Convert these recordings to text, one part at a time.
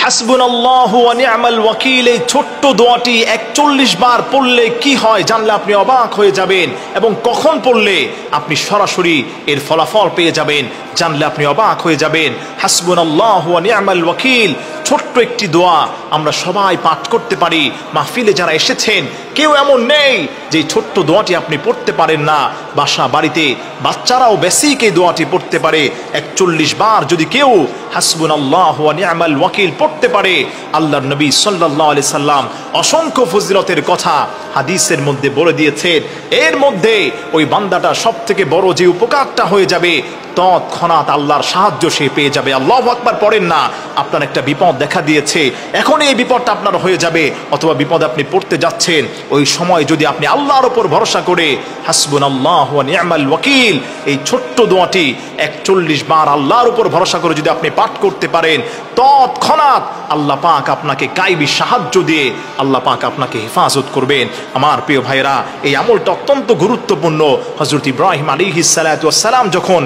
হাসবুনাল্লাহু ওয়া নি'মাল ওয়াকিল এই ছোট্ট দোয়াটি 41 বার পড়লে কি হয় জানলে আপনি অবাক হয়ে যাবেন, এবং কখন পড়লে আপনি সরাসরি এর ফলাফল পেয়ে যাবেন জানলে আপনি অবাক হয়ে যাবেন। হাসবুনাল্লাহু ওয়া নি'মাল ওয়াকিল ছোট্ট একটি দোয়া আমরা সবাই পাঠ করতে পারি। মাহফিলে যারা এসেছেন কেউ এমন নেই যে ছোট্ট দোয়াটি আপনি পড়তে পারেন না। বাসা বাড়িতে বাচ্চারাও বেসিক এই দোয়াটি পড়তে পারে। 41 বার যদি কেউ হাসবুনাল্লাহু ওয়া নি'মাল ওয়াকিল পড়তে পারে, আল্লাহর নবী সাল্লাল্লাহু আলাইহি সাল্লাম অসংখ্য ফজিলতের কথা হাদিসের মধ্যে বলে দিয়েছেন। এর মধ্যে ওই বান্দাটা সবথেকে বড় যে উপকারটা হয়ে যাবে, তৎক্ষণাৎ আল্লাহর সাহায্য সে পেয়ে যাবে। আল্লাহু আকবার পড়েন না, আপনার একটা বিপদ দেখা দিয়েছে, এখন এই বিপদটা আপনার হয়ে যাবে, অথবা বিপদ আপনি পড়তে যাচ্ছেন, ওই সময় যদি আপনি আল্লাহর উপর ভরসা করে হাসবুনাল্লাহু ওয়া নি'মাল ওয়াকিল এই ছোট্ট দোয়াটি 41 বার আল্লাহর উপর ভরসা করে যদি আপনি পাঠ করতে পারেন, তৎক্ষণাৎ আল্লাহ পাক আপনাকে গায়বী সাহায্য দিয়ে আল্লাহ পাক আপনাকে হেফাজত করবেন। আমার প্রিয় ভাইরা, এই আমলটা অত্যন্ত গুরুত্বপূর্ণ। হযরত ইব্রাহিম আলাইহিস সালাতু ওয়াস সালাম যখন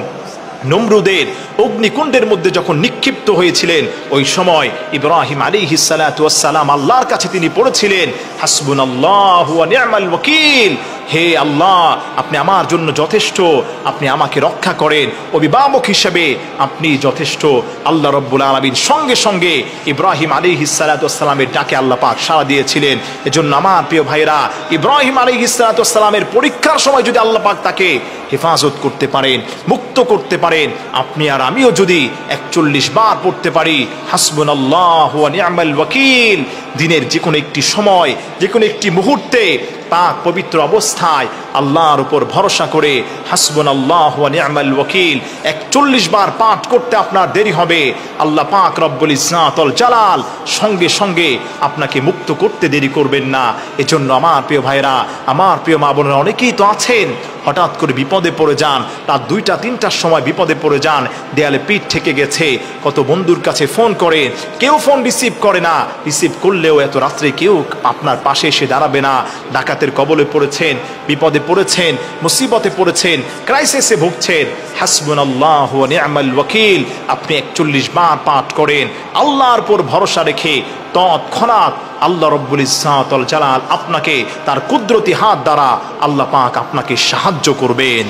নমরুদের অগ্নিকুণ্ডের মধ্যে যখন নিক্ষিপ্ত হয়েছিলেন, ওই সময় ইব্রাহিম আলাইহিস সালাতু ওয়াস সালাম আল্লাহর কাছে তিনি পড়েছিলেন হাসবুনাল্লাহু ওয়া নি'মাল ওয়াকিল, হে আল্লাহ আপনি আমার জন্য যথেষ্ট, আপনি আমাকে রক্ষা করেন, অভিভাবক হিসেবে আপনি যথেষ্ট। আল্লাহ রাব্বুল আলামিন সঙ্গে সঙ্গে ইব্রাহিম আলাইহিস সালাতু ওয়াস সালামের ডাকে আল্লাহ পাক সাড়া দিয়েছিলেন। এজন্য আমার প্রিয় ভাইরা, ইব্রাহিম আলাইহিস সালাতু ওয়াস সালামের পরীক্ষার সময় যদি আল্লাহ পাক তাকে হেফাজত করতে পারেন, মুক্ত করতে পারেন, আপনি আর আমিও যদি 41 বার পড়তে পারি হাসবুনাল্লাহু ওয়া নি'মাল ওয়াকিল, দিনের যে কোনো একটি সময়, যে কোনো একটি মুহূর্তে পাক পবিত্র অবস্থায় আল্লাহর উপর ভরসা করে হাসবুনাল্লাহু ওয়া নি'মাল ওয়াকিল 41 বার পাঠ করতে আপনার দেরি হবে, আল্লাহ পাক রব্বুল ইজ্জাত ওয়াল জালাল সঙ্গে সঙ্গে আপনাকে মুক্ত করতে দেরি করবেন না। এজন্য আমার প্রিয় ভাইরা, আমার প্রিয় মা বোনেরা, অনেকেই তো আছেন হঠাৎ করে বিপদে পড়ে যান, রাত 2টা 3টার সময় বিপদে পড়ে যান, দেয়ালে পিঠ ঠেকে গেছে, কত বন্ধুর কাছে ফোন করে, কেউ ফোন রিসিভ করে না, রিসিভ করলেও এত রাত্রে কেউ আপনার পাশে এসে দাঁড়াবে না। ডাকাতের কবলে পড়েছেন, বিপদে পড়েছেন, মুসিবতে পড়েছেন, ক্রাইসিসে ভুগছেন, হাসবুনাল্লাহু ওয়া নি'মাল ওয়াকিল আপনি 41 বার পাঠ করেন, আল্লাহর উপর ভরসা রেখে, তৎক্ষণাৎ আল্লাহ রব্বুল ইজ্জাত ওয়াল জালাল আপনাকে তার কুদরতি হাত দ্বারা আল্লাহ পাক আপনাকে সাহায্য করবেন।